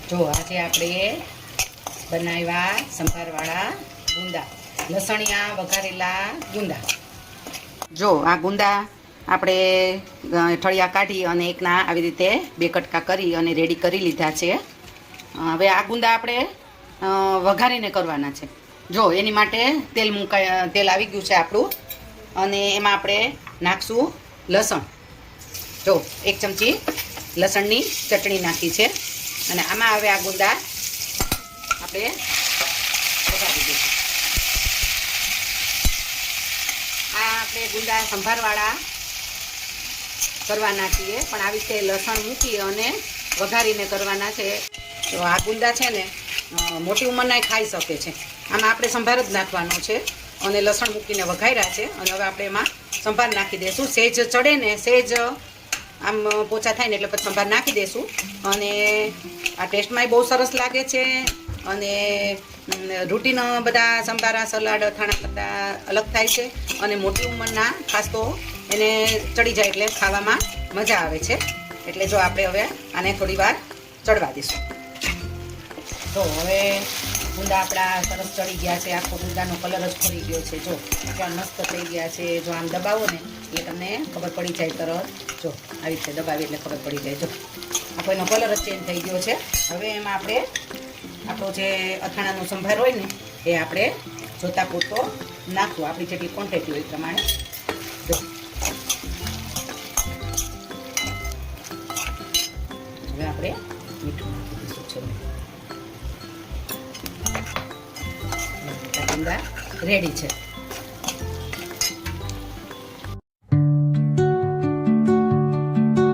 જો આજે આપણે બનાવ્યા સંભારવાળા ગુંદા, લસણિયા વઘારેલા ગુંદા. જો આ ગુંદા આપણે ઠળિયા કાઢી અને એકના આવી રીતે બે કટકા કરી અને રેડી કરી લીધા છે. હવે આ ગુંદા આપણે વઘારીને કરવાના છે. જો એની માટે તેલ આવી ગયું છે આપણું, અને એમાં આપણે નાખશું લસણ. જો 1 ચમચી લસણની ચટણી નાખી છે, અને આમાં હવે આ ગુંદા આપણે વઘારી દઈશું. આ આપણે ગુંદા સંભારવાળા કરવાના છીએ, પણ આવી રીતે લસણ મૂકી અને વઘારીને કરવાના છે. તો આ ગુંદા છે ને મોટી ઉંમરના ખાઈ શકે છે. આમાં આપણે સંભાર જ નાખવાનો છે, અને લસણ મૂકીને વઘાર્યા છે. અને હવે આપણે એમાં સંભાર નાખી દઈશું. સેજ ચડે ને, સેજ આમ પોચા થાય ને એટલે પછી સંભાર નાખી દઈશું. અને આ ટેસ્ટમાંય બહુ સરસ લાગે છે, અને રૂટીન બધા સંભારા સલાડ અથાણા કરતાં અલગ થાય છે. અને મોટી ઉંમરના ખાસ તો એને ચડી જાય એટલે ખાવામાં મજા આવે છે. એટલે જો આપણે હવે આને થોડી વાર ચડવા દઈશું. તો હવે ગુંદા આપણા સરસ ચડી ગયા છે. આખો ગુંદાનો કલર જ ફરી ગયો છે. જો કેવા મસ્ત થઈ ગયા છે. જો આમ દબાવો ને એટલે તમને ખબર પડી જાય તરત. જો આવી રીતે દબાવી એટલે ખબર પડી જાય. જો આખો એનો કલર જ ચેન્જ થઈ ગયો છે. હવે એમાં આપણે આપણો જે અથાણાનો સંભાર હોય ને એ આપણે જોતા પૂરતો નાખવું, આપણી જેટલી ક્વોન્ટિટી હોય એ પ્રમાણે. જો હવે આપણે મીઠું નાખી દઈશું છે. ગુંદા રેડી છે.